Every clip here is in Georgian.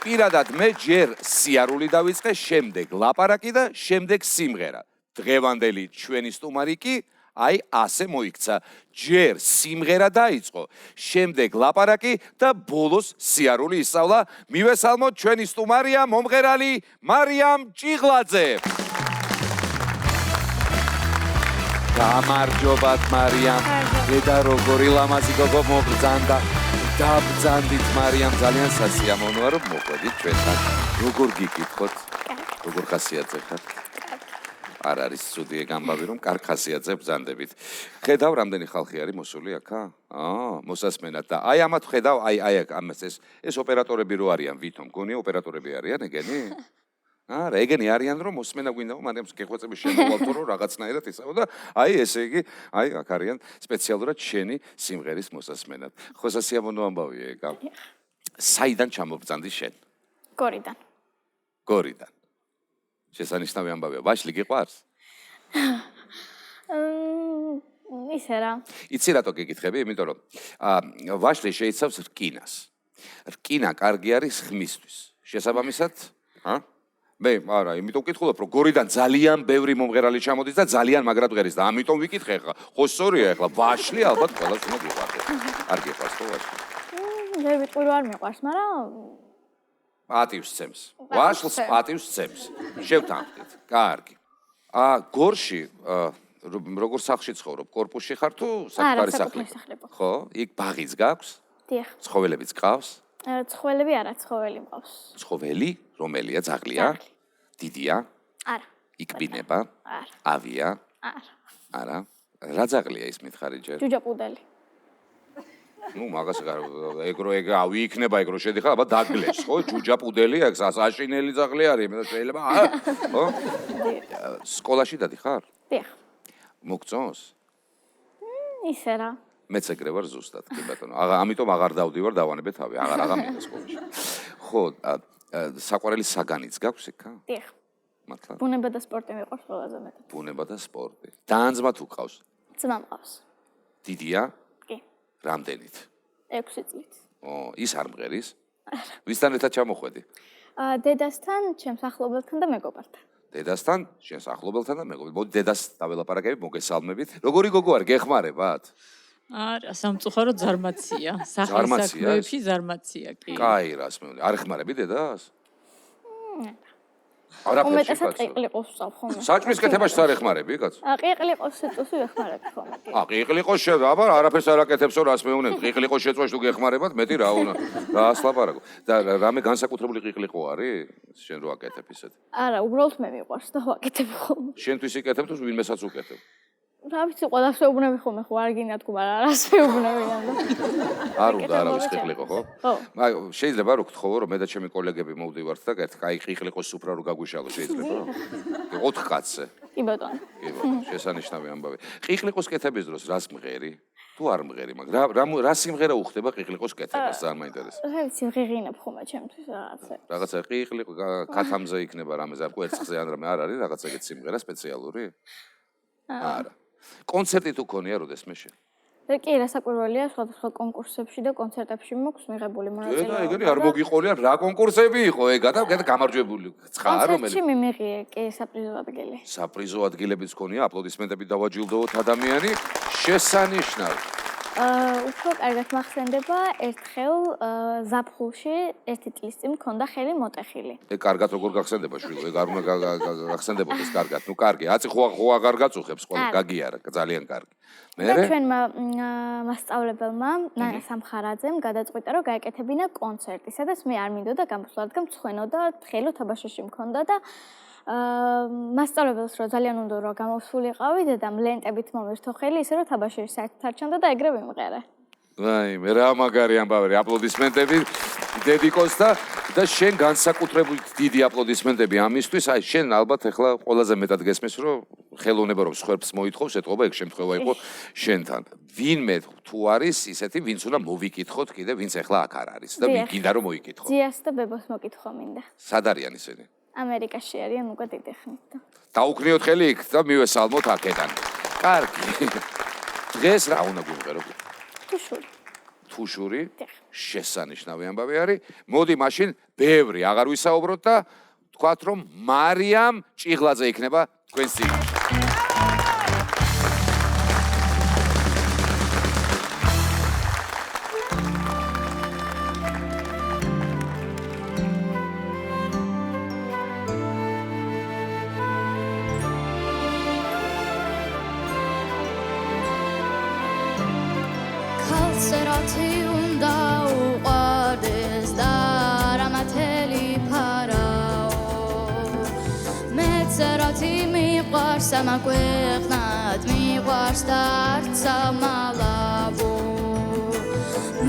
პირადად მე ჯერ სიარული დავიწყე, შემდეგ ლაპარაკი და შემდეგ სიმღერა. დღევანდელი ჩვენი სტუმარი კი აი ასე მოიქცა. ჯერ სიმღერა დაიწყო, შემდეგ ლაპარაკი და ბოლოს სიარული ისწავლა. მივესალმოთ ჩვენი სტუმარია მომღერალი მარიამ ჭიღლაძე. გამარჯობათ მარიამ. დედა როგორი ლამაზი გოგო მოგბრძანდა. დაბრძანდით მარიამ, ძალიან სასიამოვნოა რომ მოხვედით ჩვენთან. როგორ გიკითხოთ? როგორ ხასიათზე ხართ? არ არის ცუდი ეგ ამბავი რომ კარგ ხასიათზე ბრძანდებით. ხედავ რამდენი ხალხი არის მოსული აქა? მოსასმენად და აი ამათ ხედავ, აი ამას ეს ოპერატორები რო არიან, ვითომ გონია ოპერატორები არიან ეგენი? არა, ეგენი არიან რომ მოსმენა გვინდა, მარიამს გეხვეწები შემოვალთო რომ რაღაცნაირად ისაო და აი ესე იგი, აი აქ არიან სპეციალურად შენი სიმღერის მოსასმენად. ხო სასიამოვნო ამბავია ეგ. საიდან ჩამობრძანდი შენ? გორიდან. გორიდან. შესანიშნავი ამბავია. ვაშლი გიყვარს? ისე რა. იცი რატო გეკითხები? იმიტომ რომ ვაშლი შეიცავს რკინას. რკინა კარგი არის ხმისთვის. შესაბამისად, მე არა, იმიტომ ვკითხულობ, რომ გორიდან ძალიან ბევრი მომღერალი ჩამოდის და ძალიან მაგრად ღერის და ამიტომ ვიკითხე ხა. ხო სწორია ახლა ვაშლი ალბათ ყველას უნდა გიყვარდეს. არ გიყვარს ხო ვაშლი? მე ვიტყვი რომ არ მიყვარს, მაგრამ პატივს ცემს. ვაშლს პატივს ცემს. შევთანხმდით. კარგი. გორში როგორ სახლში ცხოვრობ? კორპუსში ხარ თუ საკუთარი სახლი? ხო, იქ ბაღიც გაქვს? დიახ. ცხოველებიც ყავს? ცხოველები არა, ცხოველი მყავს. ცხოველი რომელია? ძაღლია? დიდია? არა. იკბინება? არა. ავია? არა. არა. რა ძაღლია ის მითხარი ჯერ? ჯუჯაპუდელი. ნუ მაგას ეგ ავი იქნება ეგ რო შედიხარ, აბა დაგლეს, ხო? ჯუჯაპუდელი აქ საშინელი ძაღლი არის, მე შეიძლება, ხო? სკოლაში დადიხარ? დიახ. მოგწონს? ისე რა. მეც ეგრე ვარ ზუსტად, კი ბატონო. ამიტომ აღარ დავდივარ, დავანებე თავი, აღარ მინდა სკოლაში. ხო, საყვარელი საგანიც გაქვს იქა? დიახ. მართლა? ბუნება და სპორტი მიყვარს ყველაზე მეტად. ბუნება და სპორტი. დაანძმა თუ ყავს? ძმა მყავს. დიდია? კი. რამდენით? 6 წლით. ის არ მღერის? არა. ვისთან ერთად ჩამოხვედი? დედასთან, ჩემს ახლობელთან და მეგობართან. დედასთან, შენს ახლობელთან და მეგობართან. მოდი დედას დაველაპარაკები, მოგესალმებით. როგორი გოგო არ გეხმარებათ? არა, სამწუხარო ზარმაცია. სახლის საქმეებში ზარმაცია კი. კაი, რას მეუბნები? არ ეხმარები დედას? არაფერში კაცო. ყიყლიყოს ვსწავ ხოლმე. საჭმის კეთებაში არ ეხმარები, კაცო? ყიყლიყოს შეწვევს ვეხმარებ ხოლმე. ყიყლიყოს აბა არაფერს არ აკეთებსო, რას მეუბნები? ყიყლიყოს შეწვევს თუ გეხმარებათ, მეტი რა უნდა. რა ასლაპარაკო. და რამე განსაკუთრებული ყიყლიყო არის? შენ რო აკეთებ ისეთ? არა, უბრალოდ მე მიყვარს და ვაკეთებ ხოლმე. შენთვის იკეთებ თუ ვინმესაც უკეთებ? რა ვიცი, ყველას ვეუბნები ხოლმე, ხო არ გინდა თქო, მაგრამ არას ვეუბნებიან და. არ უნდა არავის ყიყლიყო, ხო? ხო. შეიძლება რო გთხოვო, რომ მე და ჩემი კოლეგები მოვდივართ და კაი ყიყლიყოს სუფრა რო გაგვიშალო, შეიძლება? 4 კაცზე. კი ბატონო. კი ბატონო, შესანიშნავი ამბავი. ყიყლიყოს კეთების დროს რას მღერი? თუ არ მღერი, მაგრამ რა სიმღერა უხდება ყიყლიყოს კეთებას, ძალიან მაინტერესებს. რა ვიცი, ღიღინებ ხოლმე ჩემთვის რაღაცა. რაღაცა ყიყლიყო კათამზე იქნება რამეზე, კვერცხზე ან რამე არ არის რაღაცა ეგეთ სიმღერა სპეციალური? არა. კონცერტი თუ ქონია როდესმე შენ? კი, რა საკვირველია, სხვადასხვა კონკურსებში და კონცერტებში მოქვს მიღებული მონაწილეობა. ეგენი არ მოგიყოლია რა კონკურსები იყო ეგა და გამარჯვებული ცხა რომელი? კონცერტში მიმიღია კი საპრიზო ადგილი. საპრიზო ადგილებიც ქონია, აპლოდისმენტები დავაჯილდოვოთ ადამიანი, შესანიშნავი. უფრო კარგად მახსენდება ერთხელ ზაფხულში 1 წლის წინ მქონდა ხელი მოტეხილი. ეგ კარგად როგორ გახსენდება შვილო, ეგ არ უნდა გახსენდებოდეს კარგად. ნუ კარგი, აცი ხო აღარ გაწუხებს ყველა, გაგიარა, ძალიან კარგი. და ჩვენმა მასწავლებელმა ნანა სამხარაძემ გადაწყვიტა რომ გაეკეთებინა კონცერტი, სადაც მე არ მინდოდა გამოსვლა, რადგან მცხენოდა თხელი თაბაშოში მქონდა და მასწავლებელს რომ ძალიან უნდა რომ გამოსულიყავი და ლენტებით მომერთო ხელი, ისე რომ თაბაშირი საერთოდ არ ჩანდა და ეგრე ვიმღერე. რაიმე, რა მაგარი ამბავი, აპლოდისმენტები დედიკოს და შენ განსაკუთრებით დიდი აპლოდისმენტები ამისთვის. აი შენ ალბათ ახლა ყველაზე მეტად გესმის რომ ხელოვნება რომ სხვებს მოითხოვს, ეთყობა ეგ შემთხვევა იყო შენთან. ვინმე თუ არის ისეთი, ვინც უნდა მოვიკითხოთ კიდე, ვინც ახლა აქ არ არის და გინდა რომ მოიკითხო. ძიას და ბებოს მოკითხვა მინდა. სად არიან ისინი? ამერიკაში არიან უკვე დიდი ხნით და. დაუქნიოთ ხელი იქ და მივესალმოთ აქედან. კარგი. დღეს რა უნდა გვიმღერო? თუშური. ფუშური შესანიშნავი ამბავი არის. მოდი მაშინ ბევრი აღარ ვისაუბროთ და თქვათ რომ მარიამ ჭიღლაძე იქნება თქვენს წინაშე. სერათი უნდა უყვარდეს და რამათელი ფარაო მეც სერათი მიყვარს ამაგვეყნად მიყვარს და არც ამალავო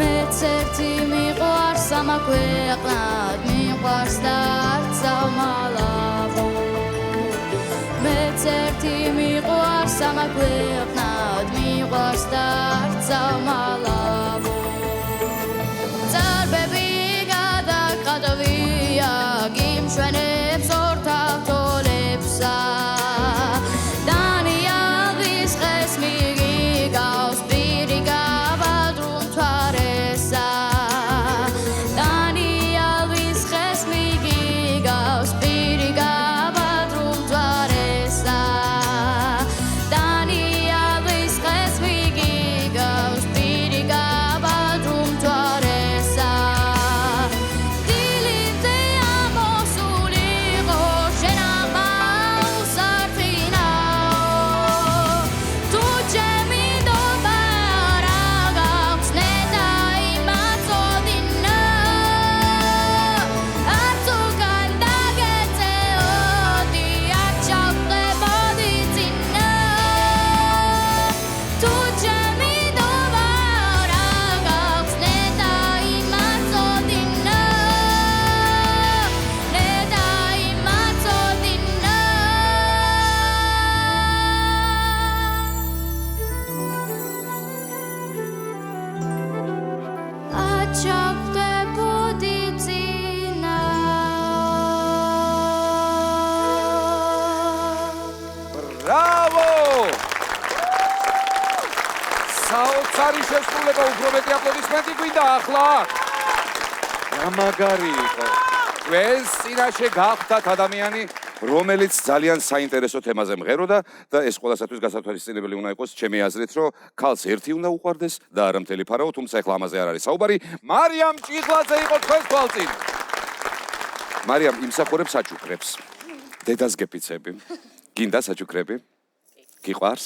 მეც ერთი მიყვარს ამაგვეყნად მიყვარს და არც ამალავო მეც ერთი მიყვარს ამაგვეყნად მიყვარს და არც ამალავო წარბები გადაყადვია გიმშვენებს ორთავთოლებსა დანიალის ხეს მიგიგავს პირი გაბადრულ მთვარესა დანიალის ხეს მიგიგავს პირი გაბადრულ მთვარესა დანიალის ხეს მიგიგავს პირი გაბადრულ მთვარესა დილით ამოსულიყო შენ აღმაუსართინაო თუ ჩემი ნდობა რა გაქვს ნეტა იმაწოდინა არც უკან დაგეწეოდი არ ჩავყებოდი წინა თუ ჩემი ნდობა რა გაქვს ნეტა იმაწოდინა ნეტა იმაწოდინა აჩავყდებოდი წინა ბრავო! საოცარი შესრულება, უფრო მეტი აპლოდისმენტი გვინდა ახლა. რა მაგარი იყო. თქვენს წინაშე გახდათ ადამიანი, რომელიც ძალიან საინტერესო თემაზე მღეროდა და ეს ყველასათვის გასათვალისწინებელი უნდა იყოს ჩემი აზრით, რომ ქალს ერთი უნდა უყვარდეს და არა მთელი ფარაო, თუმცა ახლა ამაზე არ არის საუბარი. მარიამ ჭიღლაძე იყო თქვენს თვალწინ. მარიამ იმსახურებს საჩუქრებს. დედას გეფიცები. გინდა საჩუქრები? გიყვარს?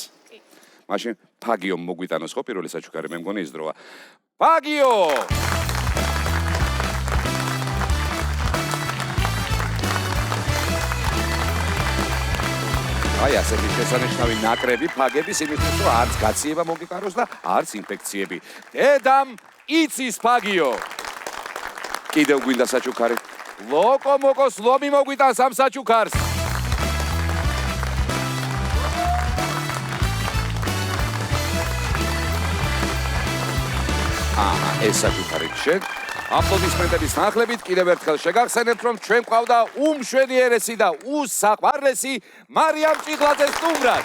მაშინ ფაგიომ მოგვიტანოს ხო პირველი საჩუქარი, მე მგონი ის დროა. ფაგიო! აი ასეთი შესანიშნავი ნაკრები ფაგების იმისთვის, რომ არც გაციება მოგიყაროს და არც ინფექციები. დედამ იცის ფაგიო. კიდევ გვინდა საჩუქარი. ლოკომოკოს ლომი მოგვიტანს ამ საჩუქარს. ეს საჩუქარი გშენ. აპლოდისმენტების თანხლებით კიდევ ერთხელ შეგახსენებთ, რომ ჩვენ გვყავდა უმშვენიერესი და უსაყვარლესი მარიამ ჭიღლაძე სტუმრად.